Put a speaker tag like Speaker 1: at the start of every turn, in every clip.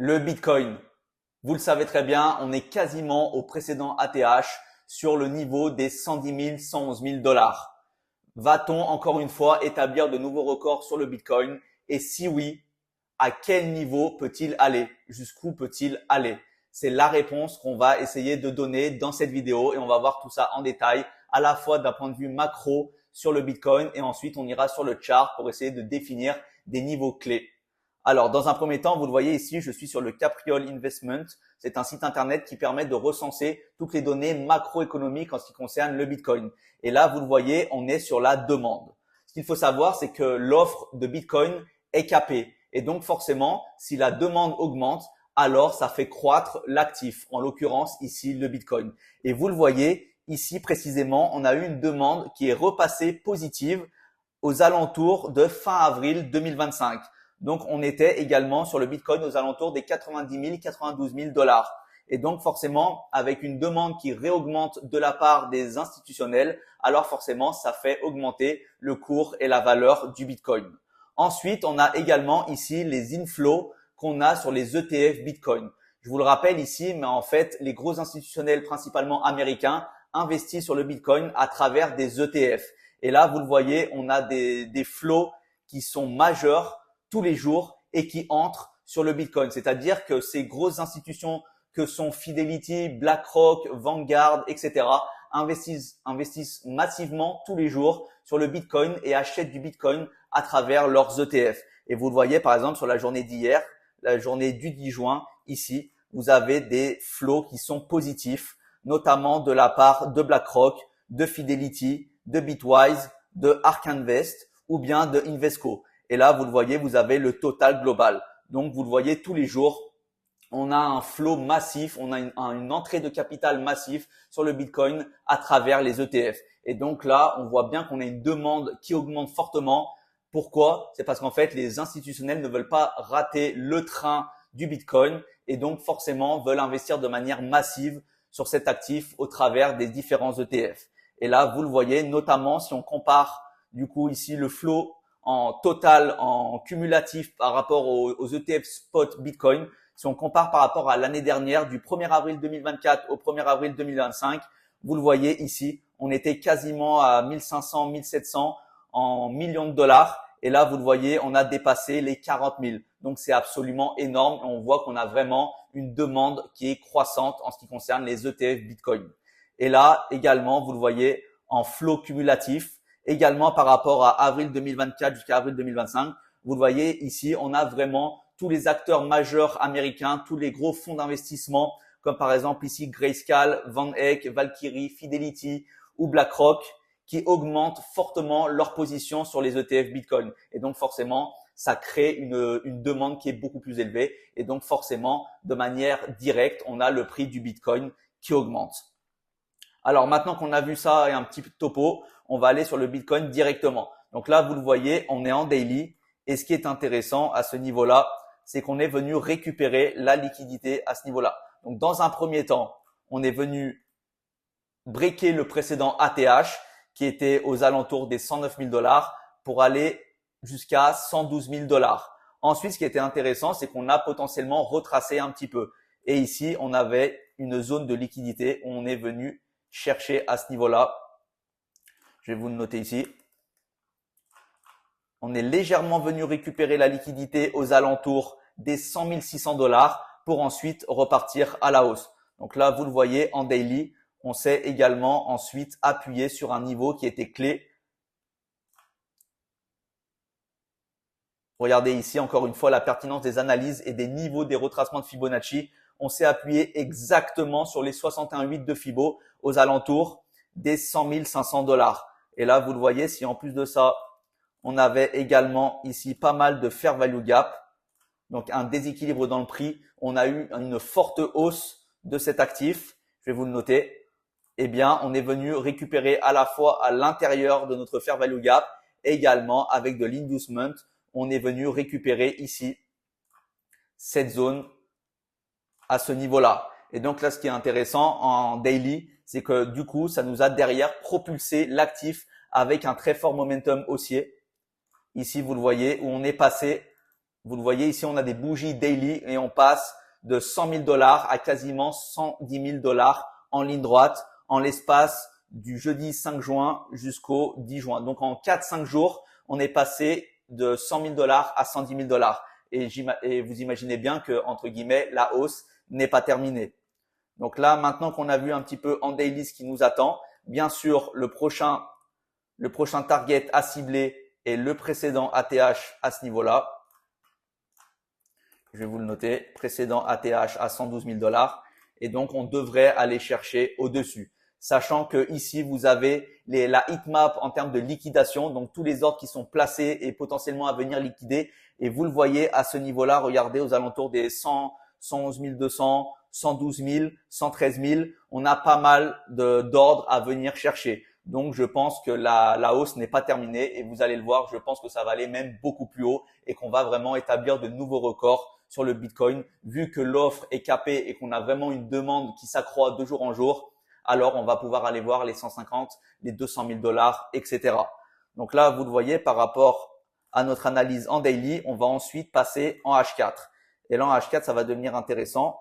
Speaker 1: Le Bitcoin, vous le savez très bien, on est quasiment au précédent ATH sur le niveau des 110 000, 111 000 dollars. Va-t-on encore une fois établir de nouveaux records sur le Bitcoin? Et si oui, à quel niveau peut-il aller? Jusqu'où peut-il aller? C'est la réponse qu'on va essayer de donner dans cette vidéo et on va voir tout ça en détail, à la fois d'un point de vue macro sur le Bitcoin et ensuite on ira sur le chart pour essayer de définir des niveaux clés. Alors, dans un premier temps, vous le voyez ici, je suis sur le Capriol Investment. C'est un site internet qui permet de recenser toutes les données macroéconomiques en ce qui concerne le Bitcoin. Et là, vous le voyez, on est sur la demande. Ce qu'il faut savoir, c'est que l'offre de Bitcoin est capée. Et donc, forcément, si la demande augmente, alors ça fait croître l'actif, en l'occurrence ici le Bitcoin. Et vous le voyez, ici précisément, on a eu une demande qui est repassée positive aux alentours de fin avril 2025. Donc, on était également sur le Bitcoin aux alentours des 90 000, 92 000 dollars. Et donc, forcément, avec une demande qui réaugmente de la part des institutionnels, alors forcément, ça fait augmenter le cours et la valeur du Bitcoin. Ensuite, on a également ici les inflows qu'on a sur les ETF Bitcoin. Je vous le rappelle ici, mais en fait, les gros institutionnels, principalement américains, investissent sur le Bitcoin à travers des ETF. Et là, vous le voyez, on a des flows qui sont majeurs tous les jours et qui entrent sur le Bitcoin. C'est-à-dire que ces grosses institutions que sont Fidelity, BlackRock, Vanguard, etc. investissent massivement tous les jours sur le Bitcoin et achètent du Bitcoin à travers leurs ETF. Et vous le voyez par exemple sur la journée d'hier, la journée du 10 juin, ici, vous avez des flows qui sont positifs, notamment de la part de BlackRock, de Fidelity, de Bitwise, de Ark Invest ou bien de Invesco. Et là, vous le voyez, vous avez le total global. Donc, vous le voyez tous les jours, on a un flow massif, on a une entrée de capital massif sur le Bitcoin à travers les ETF. Et donc là, on voit bien qu'on a une demande qui augmente fortement. Pourquoi? C'est parce qu'en fait, les institutionnels ne veulent pas rater le train du Bitcoin et donc forcément veulent investir de manière massive sur cet actif au travers des différents ETF. Et là, vous le voyez, notamment si on compare du coup ici le flow en total, en cumulatif par rapport aux ETF spot Bitcoin. Si on compare par rapport à l'année dernière, du 1er avril 2024 au 1er avril 2025, vous le voyez ici, on était quasiment à 1500, 1700 en millions de dollars. Et là, vous le voyez, on a dépassé les 40 000. Donc, c'est absolument énorme. On voit qu'on a vraiment une demande qui est croissante en ce qui concerne les ETF Bitcoin. Et là, également, vous le voyez en flow cumulatif, également par rapport à avril 2024 jusqu'à avril 2025. Vous le voyez ici, on a vraiment tous les acteurs majeurs américains, tous les gros fonds d'investissement, comme par exemple ici Grayscale, Van Eck, Valkyrie, Fidelity ou BlackRock, qui augmentent fortement leur position sur les ETF Bitcoin. Et donc forcément, ça crée une demande qui est beaucoup plus élevée. Et donc forcément, de manière directe, on a le prix du Bitcoin qui augmente. Alors maintenant qu'on a vu ça et un petit topo, on va aller sur le Bitcoin directement. Donc là, vous le voyez, on est en daily. Et ce qui est intéressant à ce niveau-là, c'est qu'on est venu récupérer la liquidité à ce niveau-là. Donc dans un premier temps, on est venu breaker le précédent ATH qui était aux alentours des 109 000 dollars pour aller jusqu'à 112 000 dollars. Ensuite, ce qui était intéressant, c'est qu'on a potentiellement retracé un petit peu. Et ici, on avait une zone de liquidité où on est venu chercher à ce niveau-là. Je vais vous le noter ici. On est légèrement venu récupérer la liquidité aux alentours des 100 600 dollars pour ensuite repartir à la hausse. Donc là, vous le voyez en daily, on s'est également ensuite appuyé sur un niveau qui était clé. Regardez ici encore une fois la pertinence des analyses et des niveaux des retracements de Fibonacci. On s'est appuyé exactement sur les 61,8 de Fibo aux alentours des 100 500 dollars. Et là, vous le voyez, si en plus de ça, on avait également ici pas mal de fair value gap, donc un déséquilibre dans le prix. On a eu une forte hausse de cet actif. Je vais vous le noter. Eh bien, on est venu récupérer à la fois à l'intérieur de notre fair value gap, également avec de l'inducement. On est venu récupérer ici cette zone à ce niveau-là. Et donc là, ce qui est intéressant en daily, c'est que du coup, ça nous a derrière propulsé l'actif avec un très fort momentum haussier. Ici, vous le voyez, où on est passé Vous le voyez ici, on a des bougies daily et on passe de 100 000 dollars à quasiment 110 000 dollars en ligne droite en l'espace du jeudi 5 juin jusqu'au 10 juin. Donc en 4-5 jours, on est passé de 100 000 dollars à 110 000 dollars. Et vous imaginez bien que, entre guillemets, la hausse n'est pas terminée. Donc là, maintenant qu'on a vu un petit peu en daily ce qui nous attend, bien sûr, le prochain target à cibler est le précédent ATH à ce niveau-là. Je vais vous le noter, précédent ATH à 112 000 dollars. Et donc, on devrait aller chercher au-dessus. Sachant que ici, vous avez la heatmap en termes de liquidation, donc tous les ordres qui sont placés et potentiellement à venir liquider. Et vous le voyez à ce niveau-là, regardez aux alentours des 100, 111 200, 112 000, 113 000. On a pas mal d'ordres à venir chercher. Donc, je pense que la hausse n'est pas terminée et vous allez le voir, je pense que ça va aller même beaucoup plus haut et qu'on va vraiment établir de nouveaux records sur le Bitcoin. Vu que l'offre est capée et qu'on a vraiment une demande qui s'accroît de jour en jour, alors on va pouvoir aller voir les 150, les 200 000 dollars, etc. Donc là, vous le voyez, par rapport à notre analyse en daily, on va ensuite passer en H4. Et là, en H4, ça va devenir intéressant.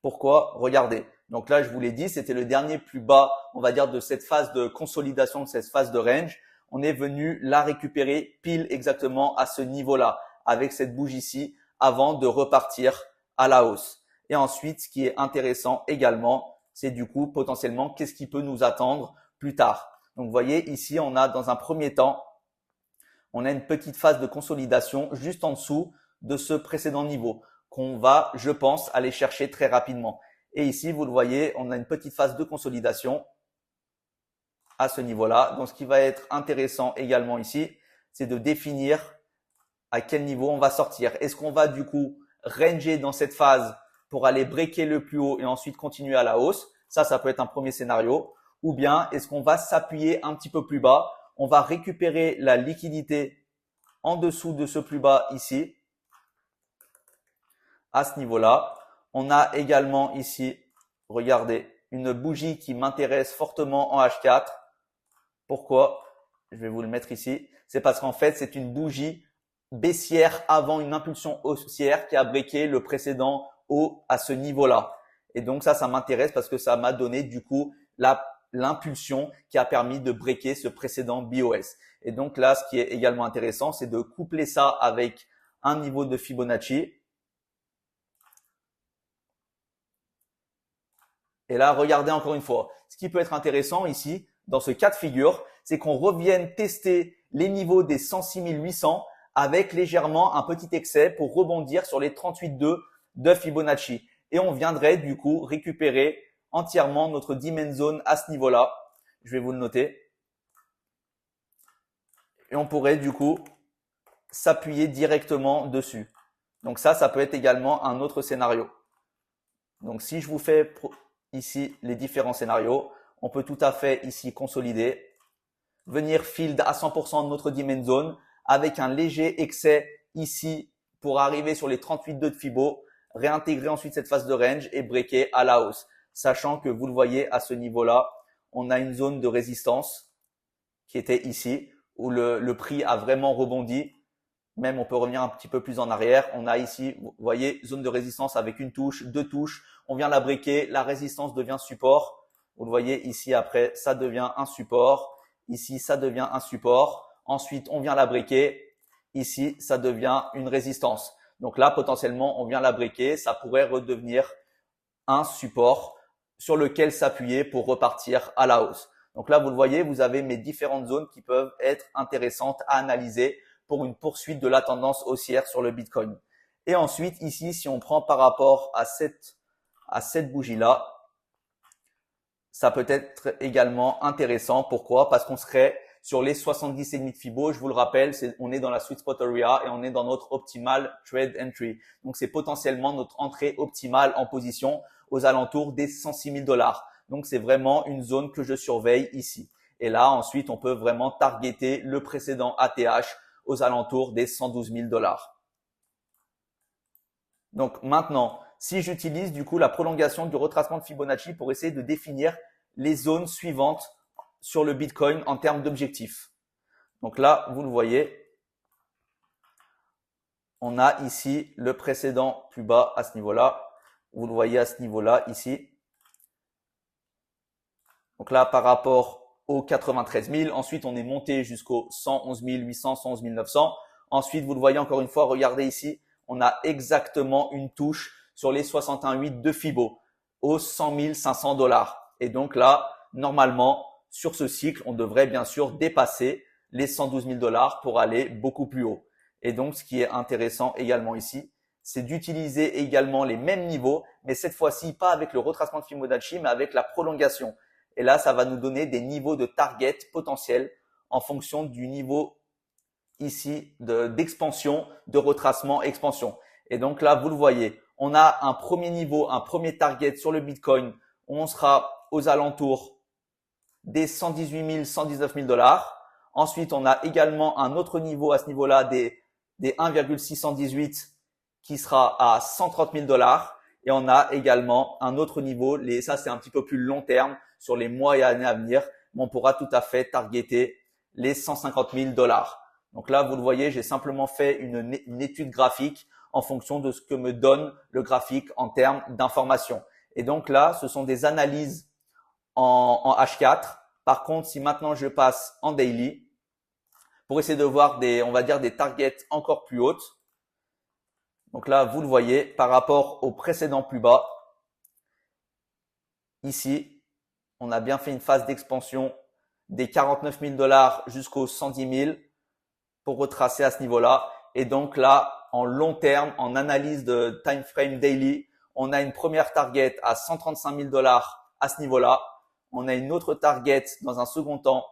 Speaker 1: Pourquoi? Regardez. Donc là, je vous l'ai dit, c'était le dernier plus bas, on va dire, de cette phase de consolidation, de cette phase de range. On est venu la récupérer pile exactement à ce niveau-là, avec cette bougie ici, avant de repartir à la hausse. Et ensuite, ce qui est intéressant également, c'est du coup potentiellement qu'est-ce qui peut nous attendre plus tard. Donc vous voyez ici, on a dans un premier temps, on a une petite phase de consolidation juste en dessous de ce précédent niveau qu'on va, je pense, aller chercher très rapidement. Et ici, vous le voyez, on a une petite phase de consolidation à ce niveau-là. Donc ce qui va être intéressant également ici, c'est de définir à quel niveau on va sortir. Est-ce qu'on va du coup ranger dans cette phase pour aller breaker le plus haut et ensuite continuer à la hausse? Ça peut être un premier scénario. Ou bien est-ce qu'on va s'appuyer un petit peu plus bas? On va récupérer la liquidité en dessous de ce plus bas ici, à ce niveau-là. On a également ici, regardez, une bougie qui m'intéresse fortement en H4. Pourquoi? Je vais vous le mettre ici. C'est parce qu'en fait, c'est une bougie baissière avant une impulsion haussière qui a breaké le précédent haut à ce niveau-là. Et donc ça m'intéresse parce que ça m'a donné du coup l'impulsion qui a permis de breaker ce précédent BOS. Et donc là, ce qui est également intéressant, c'est de coupler ça avec un niveau de Fibonacci. Et là, regardez encore une fois. Ce qui peut être intéressant ici, dans ce cas de figure, c'est qu'on revienne tester les niveaux des 106 800 avec légèrement un petit excès pour rebondir sur les 38,2 de Fibonacci. Et on viendrait du coup récupérer entièrement notre demand zone à ce niveau-là. Je vais vous le noter. Et on pourrait du coup s'appuyer directement dessus. Donc ça peut être également un autre scénario. Donc si je vous fais ici les différents scénarios, on peut tout à fait ici consolider, venir field à 100% de notre demand zone avec un léger excès ici pour arriver sur les 38,2 de Fibo, réintégrer ensuite cette phase de range et breaker à la hausse. Sachant que vous le voyez à ce niveau-là, on a une zone de résistance qui était ici où le prix a vraiment rebondi. Même on peut revenir un petit peu plus en arrière. On a ici, vous voyez, zone de résistance avec une touche, deux touches. On vient la breaker, la résistance devient support. Vous le voyez ici après, ça devient un support. Ici, ça devient un support. Ensuite, on vient la breaker. Ici, ça devient une résistance. Donc là, potentiellement, on vient la breaker. Ça pourrait redevenir un support sur lequel s'appuyer pour repartir à la hausse. Donc là, vous le voyez, vous avez mes différentes zones qui peuvent être intéressantes à analyser pour une poursuite de la tendance haussière sur le Bitcoin. Et ensuite, ici, si on prend par rapport à cette bougie-là, ça peut être également intéressant. Pourquoi? Parce qu'on serait sur les 70,5 de Fibo. Je vous le rappelle, on est dans la sweet spot area et on est dans notre optimal trade entry. Donc, c'est potentiellement notre entrée optimale en position aux alentours des 106 000 dollars. Donc, c'est vraiment une zone que je surveille ici. Et là, ensuite, on peut vraiment targeter le précédent ATH aux alentours des 112 000 dollars. Donc maintenant, si j'utilise du coup la prolongation du retracement de Fibonacci pour essayer de définir les zones suivantes sur le Bitcoin en termes d'objectifs. Donc là, vous le voyez, on a ici le précédent plus bas à ce niveau-là. Vous le voyez à ce niveau-là ici. Donc là, par rapport aux 93 000, ensuite on est monté jusqu'aux 111 800, 111 900. Ensuite, vous le voyez encore une fois, regardez ici, on a exactement une touche sur les 61,8 de Fibo aux 100 500 dollars. Et donc là, normalement, sur ce cycle, on devrait bien sûr dépasser les 112 000 dollars pour aller beaucoup plus haut. Et donc, ce qui est intéressant également ici, c'est d'utiliser également les mêmes niveaux, mais cette fois-ci, pas avec le retracement de Fibonacci, mais avec la prolongation. Et là, ça va nous donner des niveaux de target potentiels en fonction du niveau ici d'expansion, de retracement, expansion. Et donc là, vous le voyez, on a un premier niveau, un premier target sur le Bitcoin où on sera aux alentours des 118 000, 119 000 dollars. Ensuite, on a également un autre niveau à ce niveau-là des 1,618 qui sera à 130 000 dollars. Et on a également un autre niveau, ça c'est un petit peu plus long terme, sur les mois et années à venir, mais on pourra tout à fait targeter les 150 000 dollars. Donc là, vous le voyez, j'ai simplement fait une étude graphique en fonction de ce que me donne le graphique en termes d'informations. Et donc là, ce sont des analyses en H4. Par contre, si maintenant je passe en daily, pour essayer de voir on va dire des targets encore plus hautes. Donc là, vous le voyez, par rapport au précédent plus bas, ici, on a bien fait une phase d'expansion des 49 000 dollars jusqu'aux 110 000 pour retracer à ce niveau-là. Et donc là, en long terme, en analyse de time frame daily, on a une première target à 135 000 dollars à ce niveau-là. On a une autre target dans un second temps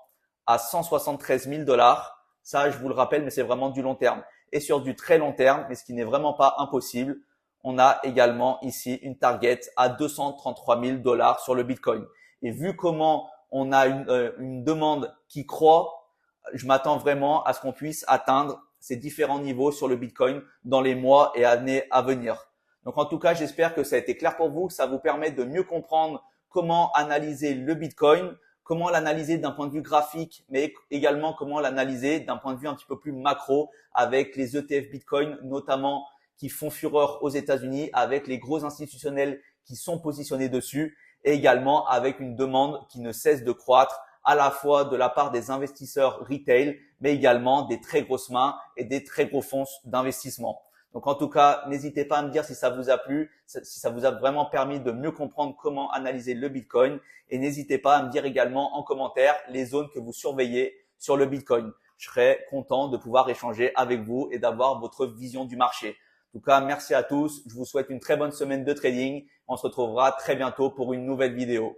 Speaker 1: à 173 000 dollars. Ça, je vous le rappelle, mais c'est vraiment du long terme. Et sur du très long terme, mais ce qui n'est vraiment pas impossible, on a également ici une target à 233 000 dollars sur le Bitcoin. Et vu comment on a une demande qui croît, je m'attends vraiment à ce qu'on puisse atteindre ces différents niveaux sur le Bitcoin dans les mois et années à venir. Donc en tout cas, j'espère que ça a été clair pour vous, que ça vous permet de mieux comprendre comment analyser le Bitcoin, comment l'analyser d'un point de vue graphique, mais également comment l'analyser d'un point de vue un petit peu plus macro avec les ETF Bitcoin, notamment qui font fureur aux États-Unis, avec les gros institutionnels qui sont positionnés dessus, et également avec une demande qui ne cesse de croître à la fois de la part des investisseurs retail, mais également des très grosses mains et des très gros fonds d'investissement. Donc en tout cas, n'hésitez pas à me dire si ça vous a plu, si ça vous a vraiment permis de mieux comprendre comment analyser le Bitcoin. Et n'hésitez pas à me dire également en commentaire les zones que vous surveillez sur le Bitcoin. Je serai content de pouvoir échanger avec vous et d'avoir votre vision du marché. En tout cas, merci à tous. Je vous souhaite une très bonne semaine de trading. On se retrouvera très bientôt pour une nouvelle vidéo.